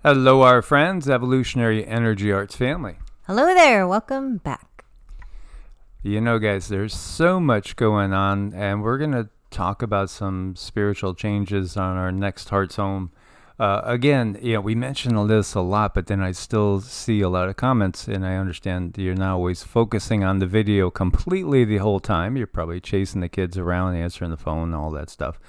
Hello, our friends, Evolutionary Energy Arts family. Hello there, welcome back. You know, guys, there's so much going on, and we're going to talk about some spiritual changes on our next Heart's Home. Again, we mention this a lot, but then I still see a lot of comments, and I understand you're not always focusing on the video completely the whole time. You're probably chasing the kids around, answering the phone, all that stuff.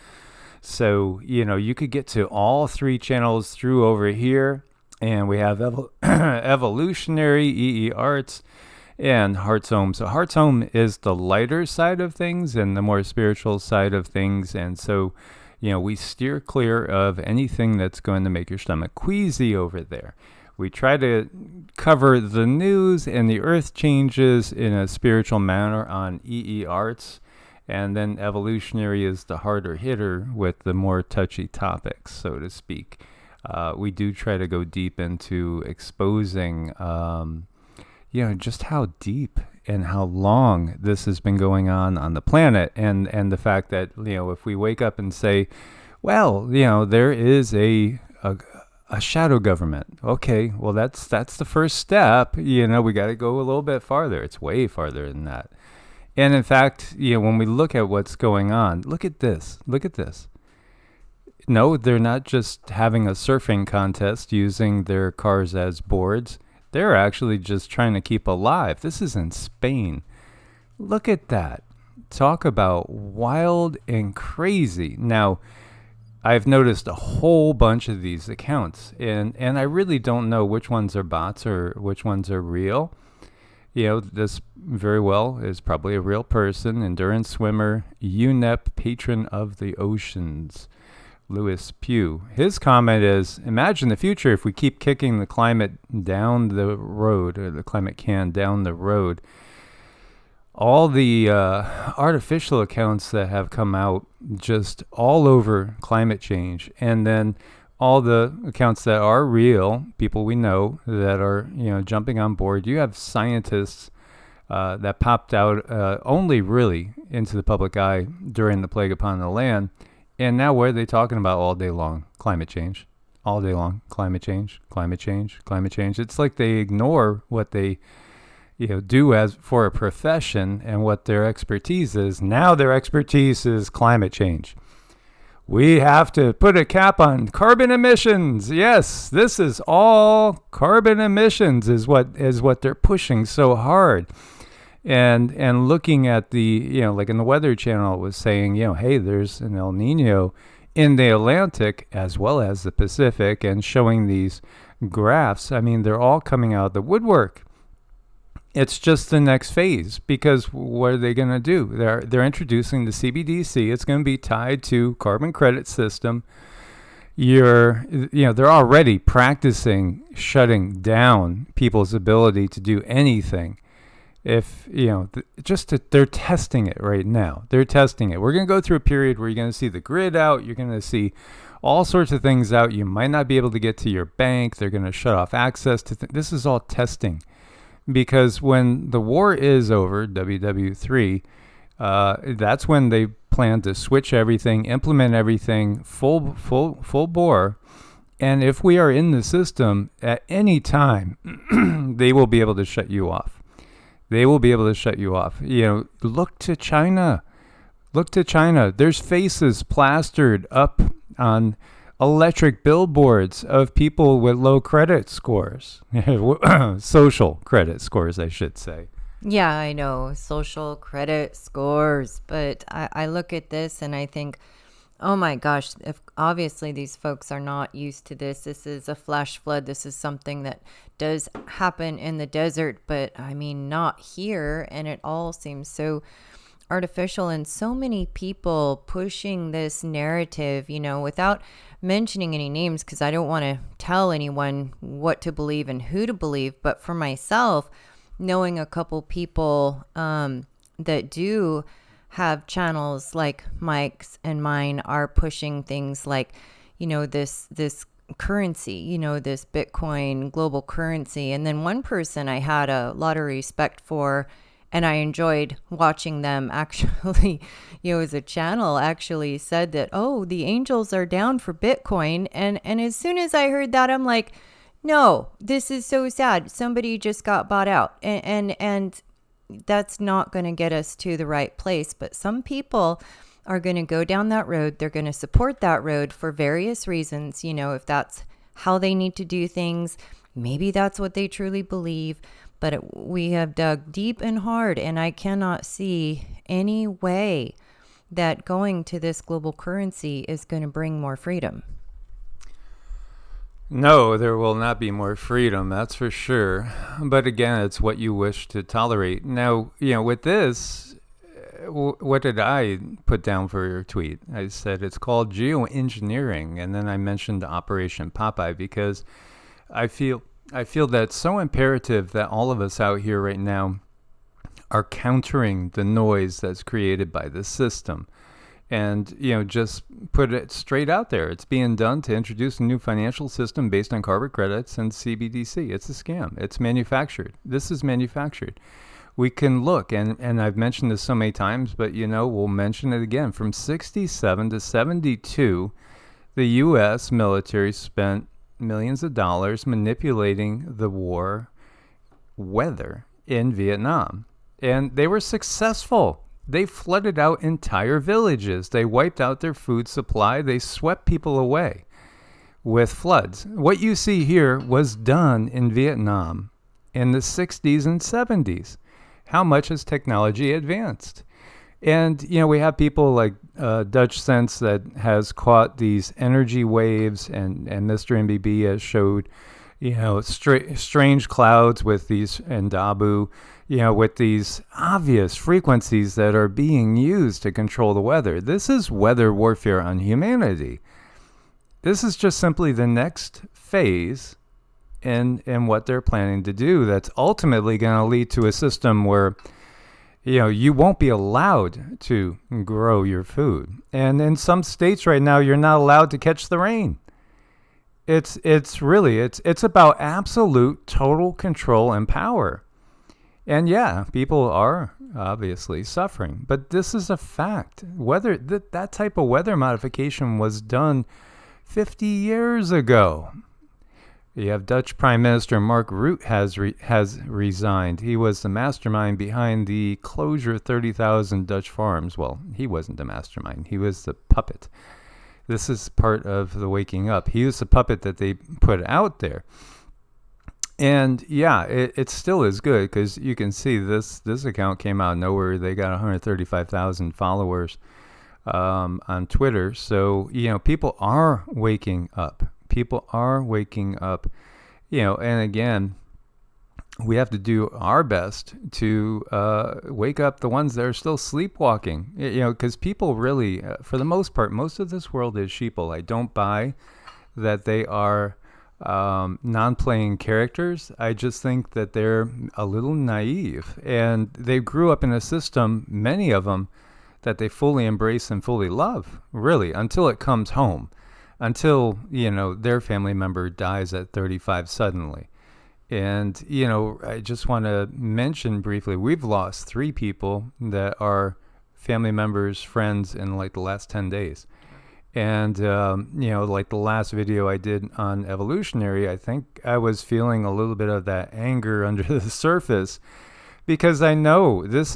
So, you could get to all three channels through over here, and we have Evolutionary, EEARTS, and Heart's Home. So Heart's Home is the lighter side of things and the more spiritual side of things. And so, we steer clear of anything that's going to make your stomach queasy over there. We try to cover the news and the earth changes in a spiritual manner on EEARTS. And then Evolutionary is the harder hitter with the more touchy topics, so to speak. We do try to go deep into exposing, just how deep and how long this has been going on the planet. And the fact that, if we wake up and say, well, there is a shadow government. Okay, well, that's the first step. We got to go a little bit farther. It's way farther than that. And in fact, when we look at what's going on, look at this. No, they're not just having a surfing contest using their cars as boards. They're actually just trying to keep alive. This is in Spain. Look at that. Talk about wild and crazy. Now, I've noticed a whole bunch of these accounts, and I really don't know which ones are bots or which ones are real. This very well is probably a real person, endurance swimmer, UNEP, patron of the oceans, Lewis Pugh. His comment is, imagine the future if we keep kicking the climate down the road, or the climate can down the road. All the artificial accounts that have come out just all over climate change, and then all the accounts that are real, people we know that are, jumping on board. You have scientists that popped out only really into the public eye during the plague upon the land. And now what are they talking about all day long? Climate change. All day long. Climate change, climate change, climate change. It's like they ignore what they do as for a profession and what their expertise is. Now their expertise is climate change. We have to put a cap on carbon emissions. Yes, this is all carbon emissions is what they're pushing so hard. And looking at the, like in the Weather Channel it was saying, hey, there's an El Nino in the Atlantic as well as the Pacific, and showing these graphs. I mean, they're all coming out of the woodwork. It's just the next phase, because what are they going to do? They're introducing the CBDC. It's going to be tied to carbon credit system. They're already practicing shutting down people's ability to do anything. If, they're testing it right now. They're testing it. We're going to go through a period where you're going to see the grid out. You're going to see all sorts of things out. You might not be able to get to your bank. They're going to shut off access to this is all testing. Because when the war is over, WW3, that's when they plan to switch everything, implement everything full bore. And if we are in the system at any time, they will be able to shut you off. Look to China. There's faces plastered up on electric billboards of people with low credit scores, social credit scores, I should say. Yeah, I know, social credit scores, but I look at this and I think, oh my gosh, if obviously these folks are not used to this. This is a flash flood. This is something that does happen in the desert, but I mean, not here. And it all seems so artificial, and so many people pushing this narrative, without mentioning any names, because I don't want to tell anyone what to believe and who to believe. But for myself, knowing a couple people that do have channels like Mike's and mine are pushing things like, this currency, this Bitcoin global currency. And then one person I had a lot of respect for, And I enjoyed watching them actually, as a channel actually said that, oh, the angels are down for Bitcoin. And as soon as I heard that, I'm like, no, this is so sad. Somebody just got bought out. And that's not going to get us to the right place. But some people are going to go down that road. They're going to support that road for various reasons. If that's how they need to do things, maybe that's what they truly believe. But we have dug deep and hard, and I cannot see any way that going to this global currency is going to bring more freedom. No, there will not be more freedom, that's for sure. But again, it's what you wish to tolerate. Now, with this, what did I put down for your tweet? I said it's called geoengineering, and then I mentioned Operation Popeye because I feel that's so imperative that all of us out here right now are countering the noise that's created by the system. And, just put it straight out there. It's being done to introduce a new financial system based on carbon credits and CBDC. It's a scam. It's manufactured. This is manufactured. We can look, and I've mentioned this so many times, but, we'll mention it again. From 67 to 72, the U.S. military spent millions of dollars manipulating the war weather in Vietnam. And they were successful. They flooded out entire villages. They wiped out their food supply. They swept people away with floods. What you see here was done in Vietnam in the 60s and 70s. How much has technology advanced? And, we have people like Dutch Sense that has caught these energy waves, and Mr. MBB has showed, strange clouds with these, and Dabu, with these obvious frequencies that are being used to control the weather. This is weather warfare on humanity. This is just simply the next phase in what they're planning to do that's ultimately going to lead to a system where you won't be allowed to grow your food. And in some states right now, you're not allowed to catch the rain. It's about absolute total control and power. And yeah, people are obviously suffering, but this is a fact. That type of weather modification was done 50 years ago. You have Dutch Prime Minister Mark Rroot has resigned. He was the mastermind behind the closure of 30,000 Dutch farms. Well, he wasn't the mastermind. He was the puppet. This is part of the waking up. He was the puppet that they put out there. And yeah, it still is good because you can see this account came out of nowhere. They got 135,000 followers on Twitter. So, people are waking up. People are waking up, and again, we have to do our best to wake up the ones that are still sleepwalking, because people really, for the most part, most of this world is sheeple. I don't buy that they are non-playing characters. I just think that they're a little naive, and they grew up in a system, many of them, that they fully embrace and fully love, really, until it comes home. Until, their family member dies at 35 suddenly. And, I just want to mention briefly, we've lost 3 people that are family members, friends in like the last 10 days. And, like the last video I did on Evolutionary, I think I was feeling a little bit of that anger under the surface, because I know this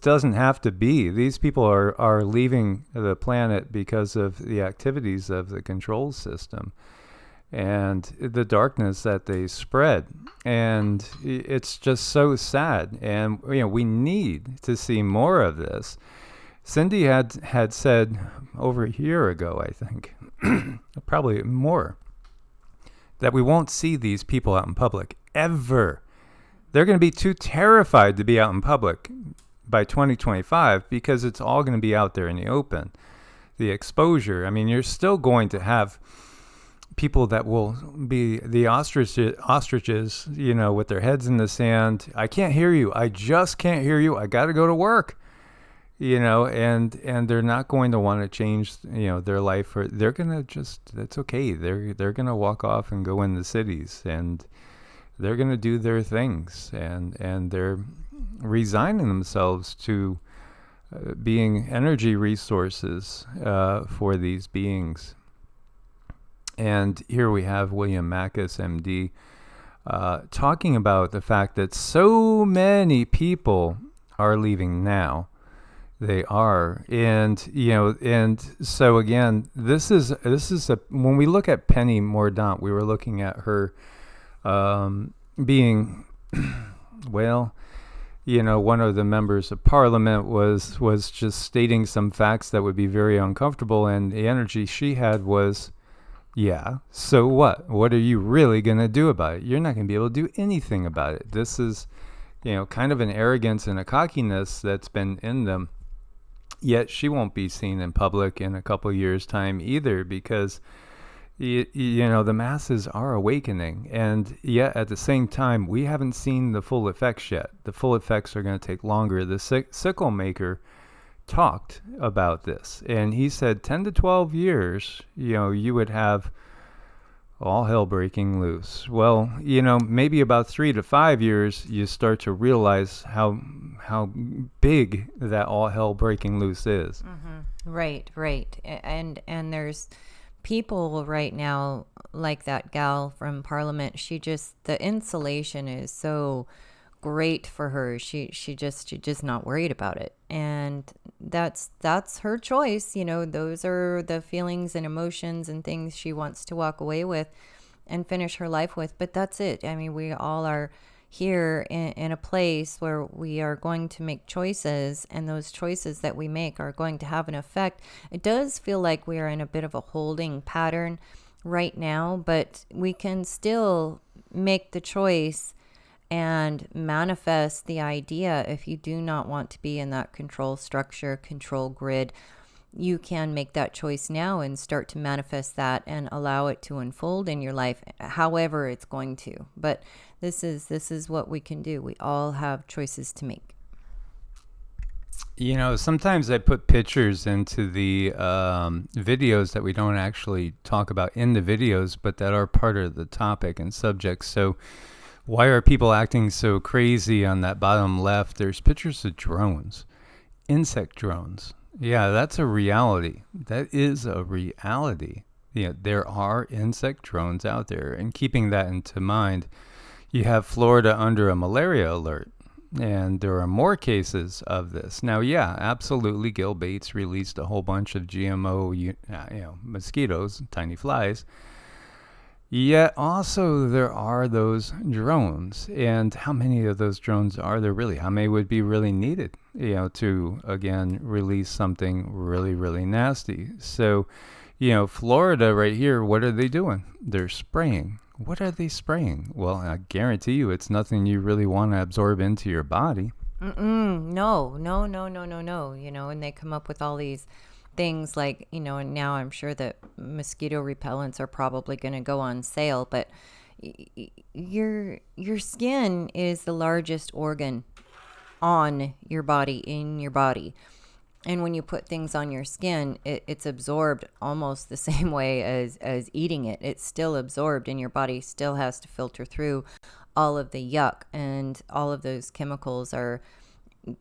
doesn't have to be. These people are leaving the planet because of the activities of the control system and the darkness that they spread. And it's just so sad. And, we need to see more of this. Cindy had said over a year ago, I think, probably more, that we won't see these people out in public ever. They're going to be too terrified to be out in public by 2025 because it's all going to be out there in the open. The exposure, you're still going to have people that will be the ostriches, with their heads in the sand. I can't hear you. I just can't hear you. I got to go to work. And they're not going to want to change, their life, or they're going to just, that's okay. They're going to walk off and go in the cities. And they're going to do their things, and they're resigning themselves to being energy resources for these beings. And here we have William Mackus MD talking about the fact that so many people are leaving now. They are, and so again, this is when we look at Penny Mordaunt, we were looking at her being, well, one of the members of Parliament was just stating some facts that would be very uncomfortable, and the energy she had was, yeah, so what? What are you really going to do about it? You're not going to be able to do anything about it. This is, kind of an arrogance and a cockiness that's been in them. Yet she won't be seen in public in a couple years' time either, because, the masses are awakening. And yet at the same time, we haven't seen the full effects yet. The full effects are going to take longer. The sickle maker talked about this, and he said 10 to 12 years, you would have all hell breaking loose. Well, maybe about 3 to 5 years, you start to realize how big that all hell breaking loose is. Mm-hmm. Right. And there's people right now like that gal from Parliament. The insulation is so great for her. She's just not worried about it, and that's her choice. Those are the feelings and emotions and things she wants to walk away with and finish her life with. But that's it. I mean, we all are here in a place where we are going to make choices, and those choices that we make are going to have an effect. It does feel like we are in a bit of a holding pattern right now, but we can still make the choice and manifest the idea. If you do not want to be in that control structure, control grid, you can make that choice now and start to manifest that and allow it to unfold in your life, however it's going to. But this is what we can do. We all have choices to make. Sometimes I put pictures into the videos that we don't actually talk about in the videos, but that are part of the topic and subject. So why are people acting so crazy on that bottom left? There's pictures of drones, insect drones. Yeah, that's a reality. That is a reality. There are insect drones out there. And keeping that into mind, you have Florida under a malaria alert. And there are more cases of this. Now, yeah, absolutely, Gil Bates released a whole bunch of GMO mosquitoes, tiny flies. Yet also there are those drones, and how many of those drones are there really? How many would be really needed, to again release something really, really nasty? So, Florida right here, what are they doing? They're spraying. What are they spraying? Well, I guarantee you it's nothing you really want to absorb into your body. No. And they come up with all these things like, and now I'm sure that mosquito repellents are probably going to go on sale, but your skin is the largest organ on your body, in your body. And when you put things on your skin, it's absorbed almost the same way as eating it. It's still absorbed, and your body still has to filter through all of the yuck, and all of those chemicals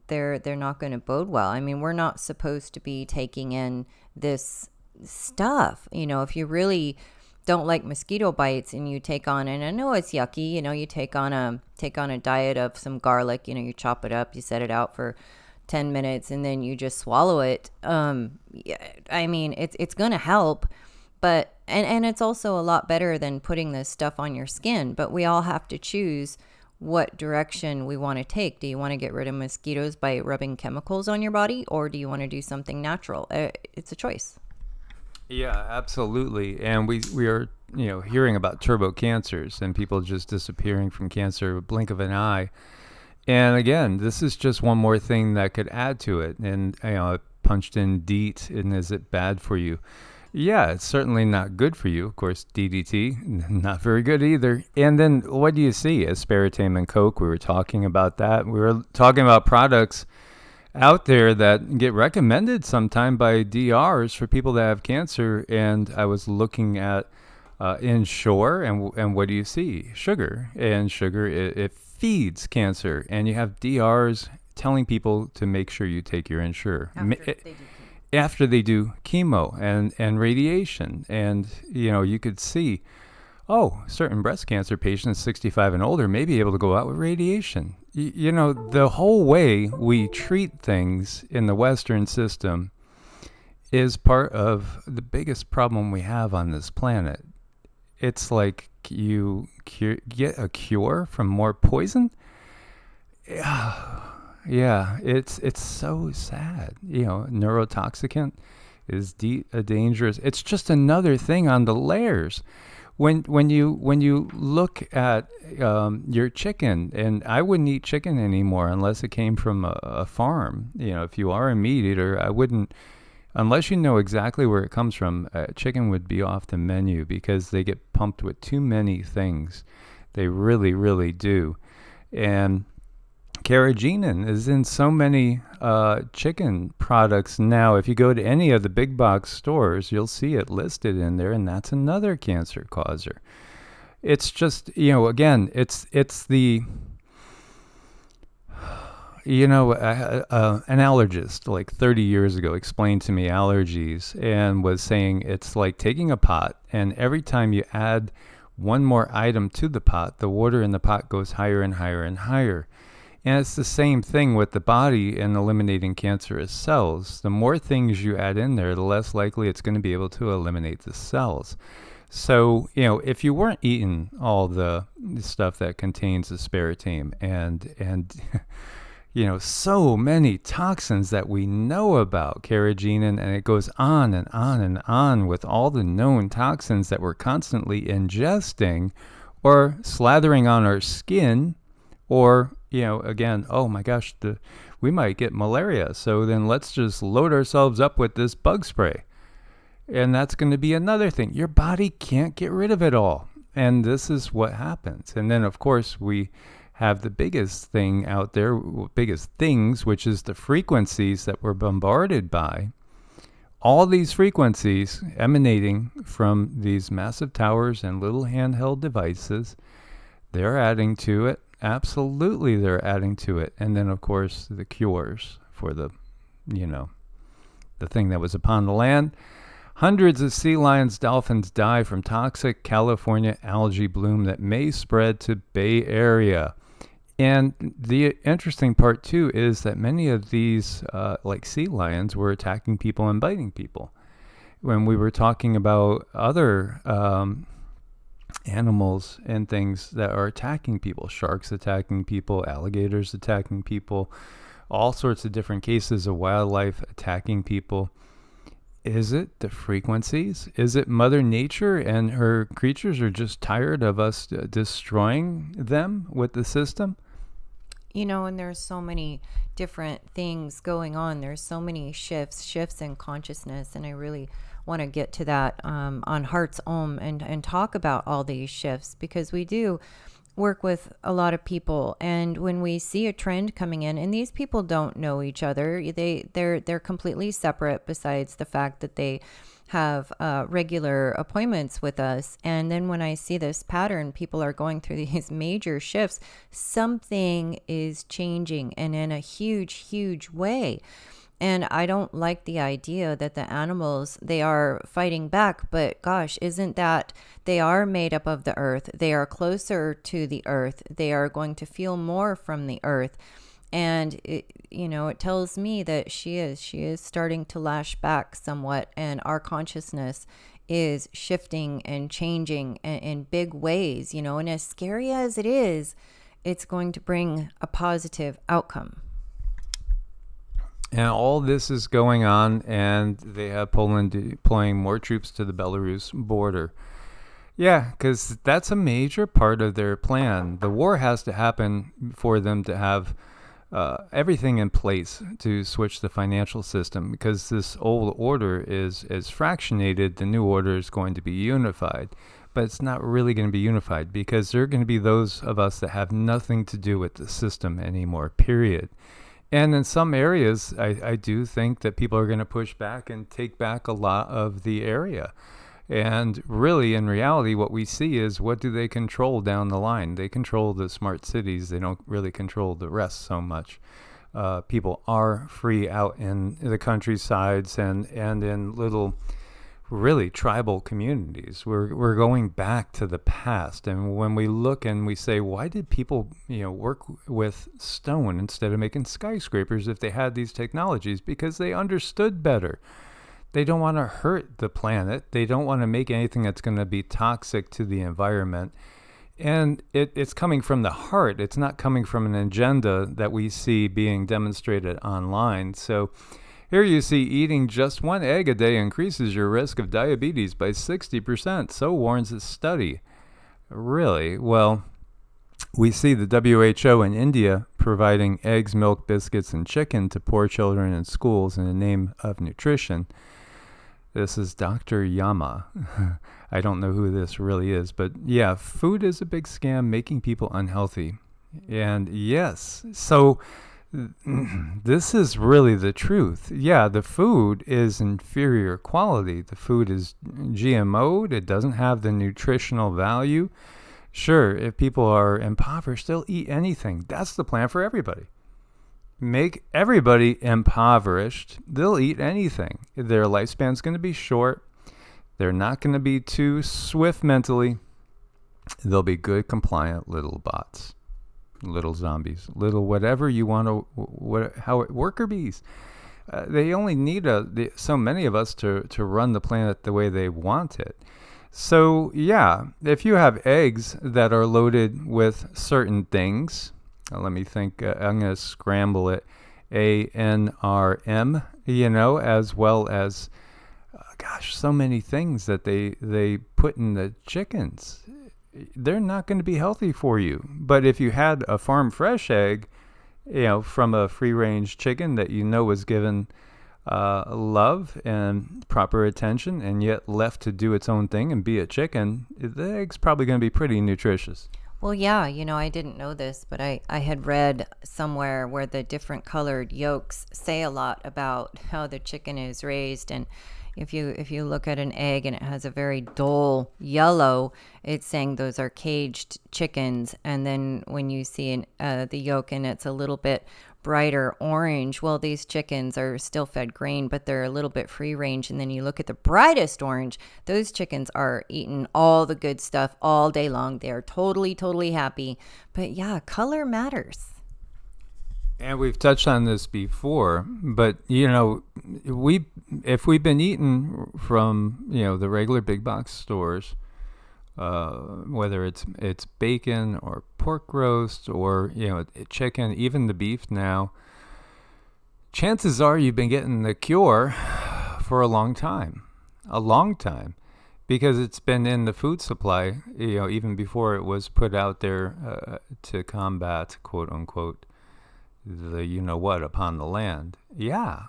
they're not going to bode well. I mean, we're not supposed to be taking in this stuff. If you really don't like mosquito bites and you take on, and I know it's yucky, you take on a diet of some garlic, you chop it up, you set it out for 10 minutes, and then you just swallow it. I mean, it's going to help, but, and it's also a lot better than putting this stuff on your skin, but we all have to choose what direction we want to take. Do you want to get rid of mosquitoes by rubbing chemicals on your body, or do you want to do something natural? It's a choice. Yeah, absolutely. And we are, hearing about turbo cancers and people just disappearing from cancer with a blink of an eye. And again, this is just one more thing that could add to it. And, I punched in DEET, and is it bad for you? Yeah, it's certainly not good for you. Of course, DDT, not very good either. And then what do you see? Aspartame and Coke, we were talking about that. We were talking about products out there that get recommended sometime by DRs for people that have cancer. And I was looking at inshore, and what do you see? Sugar. And sugar, it feeds cancer. And you have DRs telling people to make sure you take your insure. After they do chemo and radiation. And, you could see, certain breast cancer patients 65 and older may be able to go out with radiation. The whole way we treat things in the Western system is part of the biggest problem we have on this planet. It's like you get a cure from more poison. Yeah, it's so sad. Neurotoxicant is dangerous. It's just another thing on the layers. When you look at your chicken, and I wouldn't eat chicken anymore unless it came from a farm. If you are a meat eater, I wouldn't, unless you know exactly where it comes from. Chicken would be off the menu because they get pumped with too many things. They really, really do. And carrageenan is in so many chicken products now. If you go to any of the big box stores, you'll see it listed in there, and that's another cancer causer. It's just, again, it's the, an allergist like 30 years ago explained to me allergies and was saying it's like taking a pot, and every time you add one more item to the pot, the water in the pot goes higher and higher and higher. And it's the same thing with the body and eliminating cancerous cells. The more things you add in there, the less likely it's going to be able to eliminate the cells. So, if you weren't eating all the stuff that contains aspartame and so many toxins that we know about, carrageenan, and it goes on and on and on with all the known toxins that we're constantly ingesting or slathering on our skin, or again, oh my gosh, we might get malaria. So then let's just load ourselves up with this bug spray. And that's going to be another thing. Your body can't get rid of it all. And this is what happens. And then, of course, we have the biggest thing out there, biggest things, which is the frequencies that we're bombarded by. All these frequencies emanating from these massive towers and little handheld devices, they're adding to it. Absolutely, they're adding to it. And then, of course, the cures for the thing that was upon the land. Hundreds of sea lions, dolphins die from toxic California algae bloom that may spread to Bay Area. And the interesting part, too, is that many of these, like sea lions, were attacking people and biting people. When we were talking about other animals and things that are attacking people, sharks attacking people, alligators attacking people, all sorts of different cases of wildlife attacking people. Is it the frequencies? Is it Mother Nature and her creatures are just tired of us destroying them with the system? And there's so many different things going on. There's so many shifts in consciousness, and I really want to get to that on Heart's Om and talk about all these shifts, because we do work with a lot of people, and when we see a trend coming in, and these people don't know each other, they're completely separate, besides the fact that they have regular appointments with us. And then when I see this pattern, people are going through these major shifts, something is changing, and in a huge way. And I don't like the idea that the animals, they are fighting back, but gosh, isn't that they are made up of the earth? They are closer to the earth. They are going to feel more from the earth. And it tells me that she is starting to lash back somewhat, and our consciousness is shifting and changing in big ways, and as scary as it is, it's going to bring a positive outcome. And all this is going on, and they have Poland deploying more troops to the Belarus border. Yeah, because that's a major part of their plan. The war has to happen for them to have everything in place to switch the financial system, because this old order is fractionated. The new order is going to be unified, but it's not really going to be unified, because there are going to be those of us that have nothing to do with the system anymore, period. And in some areas, I do think that people are going to push back and take back a lot of the area. And really, in reality, what we see is, what do they control down the line? They control the smart cities. They don't really control the rest so much. People are free out in the countrysides and in little, really tribal communities. We're going back to the past. And when we look and we say, why did people, work with stone instead of making skyscrapers if they had these technologies? Because they understood better. They don't want to hurt the planet. They don't want to make anything that's going to be toxic to the environment. And it's coming from the heart. It's not coming from an agenda that we see being demonstrated online. So here you see eating just one egg a day increases your risk of diabetes by 60%. So warns a study. Really? Well, we see the WHO in India providing eggs, milk, biscuits, and chicken to poor children in schools in the name of nutrition. This is Dr. Yama. I don't know who this really is, but yeah, food is a big scam making people unhealthy. And yes, so this is really the truth. Yeah, the food is inferior quality. The food is GMO'd. It doesn't have the nutritional value. Sure, if people are impoverished, they'll eat anything. That's the plan for everybody. Make everybody impoverished. They'll eat anything. Their lifespan's going to be short. They're not going to be too swift mentally. They'll be good, compliant little bots, little zombies, little whatever you want to, worker bees. They only need so many of us to run the planet the way they want it. So yeah, if you have eggs that are loaded with certain things, let me think. I'm going to scramble it. ANRM, as well as, so many things that they put in the chickens. They're not going to be healthy for you. But if you had a farm fresh egg, from a free-range chicken that was given love and proper attention and yet left to do its own thing and be a chicken, the egg's probably going to be pretty nutritious. Well, yeah, I didn't know this, but I had read somewhere where the different colored yolks say a lot about how the chicken is raised. And if you look at an egg and it has a very dull yellow, it's saying those are caged chickens. And then when you see the yolk and it's a little bit brighter orange, well, these chickens are still fed grain, but they're a little bit free range. And then you look at the brightest orange, those chickens are eating all the good stuff all day long. They are totally happy. But yeah, color matters. And we've touched on this before, but if we've been eating from the regular big box stores, whether it's bacon or pork roast or chicken, even the beef now, chances are you've been getting the cure for a long time, because it's been in the food supply, even before it was put out there to combat, quote unquote, the upon the land. Yeah,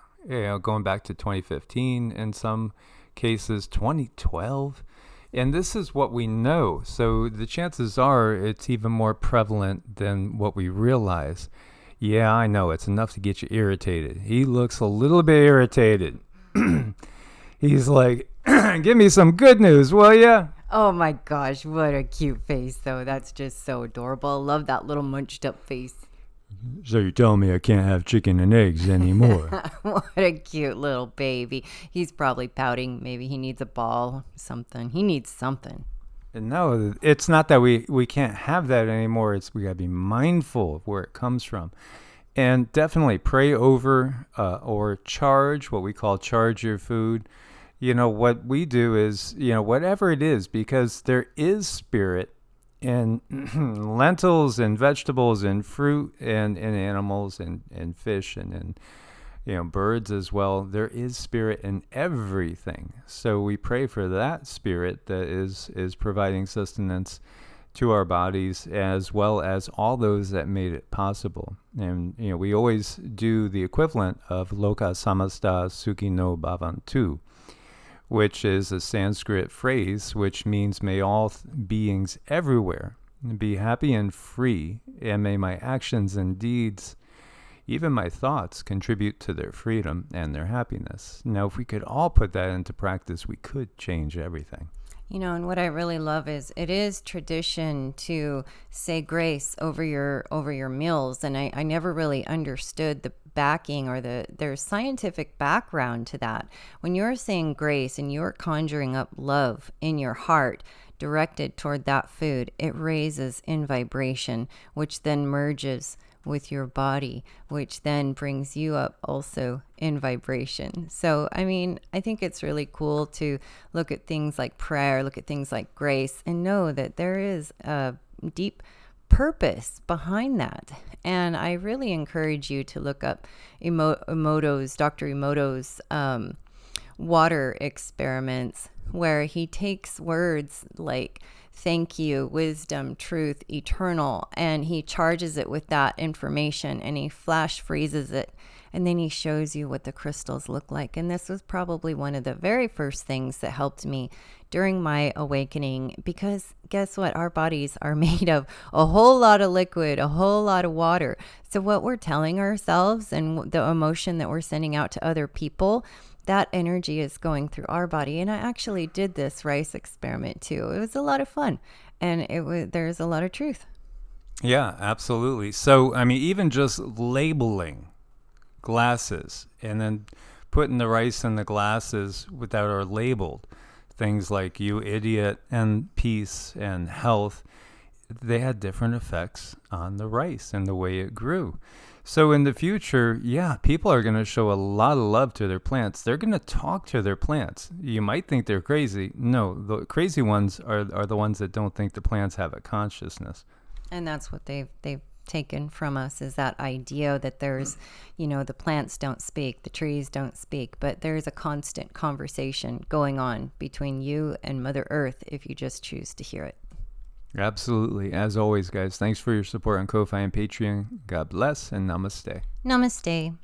going back to 2015, in some cases 2012. And this is what we know. So the chances are it's even more prevalent than what we realize. Yeah, I know. It's enough to get you irritated. He looks a little bit irritated. He's like, give me some good news, will ya? Oh my gosh, what a cute face, though. That's just so adorable. I love that little munched up face. So you're telling me I can't have chicken and eggs anymore? What a cute little baby. He's probably pouting. Maybe he needs a ball, something. He needs something. No, it's not that we can't have that anymore. We got to be mindful of where it comes from. And definitely pray over or charge, what we call charge your food. What we do is, whatever it is, because there is spirit in lentils and vegetables and fruit and animals and fish and birds as well. There is spirit in everything. So we pray for that spirit that is providing sustenance to our bodies, as well as all those that made it possible. And we always do the equivalent of Loka Samasta Sukhi no Bhavantu, which is a Sanskrit phrase which means may all beings everywhere be happy and free, and may my actions and deeds Even my thoughts contribute to their freedom and their happiness. Now, if we could all put that into practice, we could change everything. You know, and what I really love is it is tradition to say grace over your meals, and I never really understood the backing or there's scientific background to that. When you're saying grace and you're conjuring up love in your heart directed toward that food, it raises in vibration, which then merges with your body, which then brings you up also in vibration. So, I mean, I think it's really cool to look at things like prayer, look at things like grace, and know that there is a deep purpose behind that. And I really encourage you to look up Dr. Emoto's water experiments, where he takes words like thank you, wisdom, truth, eternal, and he charges it with that information and he flash freezes it, and then he shows you what the crystals look like. And this was probably one of the very first things that helped me during my awakening, because guess what? Our bodies are made of a whole lot of liquid, a whole lot of water. So what we're telling ourselves and the emotion that we're sending out to other people, that energy is going through our body. And I actually did this rice experiment too. It was a lot of fun, and there's a lot of truth. Yeah, absolutely. So, I mean, even just labeling glasses and then putting the rice in the glasses that are labeled, things like you idiot and peace and health, they had different effects on the rice and the way it grew. So in the future, yeah, people are going to show a lot of love to their plants. They're going to talk to their plants. You might think they're crazy. No, the crazy ones are the ones that don't think the plants have a consciousness. And that's what they've taken from us, is that idea that there's, you know, the plants don't speak, the trees don't speak, but there's a constant conversation going on between you and Mother Earth if you just choose to hear it. Absolutely. As always, guys, thanks for your support on Ko-Fi and Patreon. God bless and namaste. Namaste.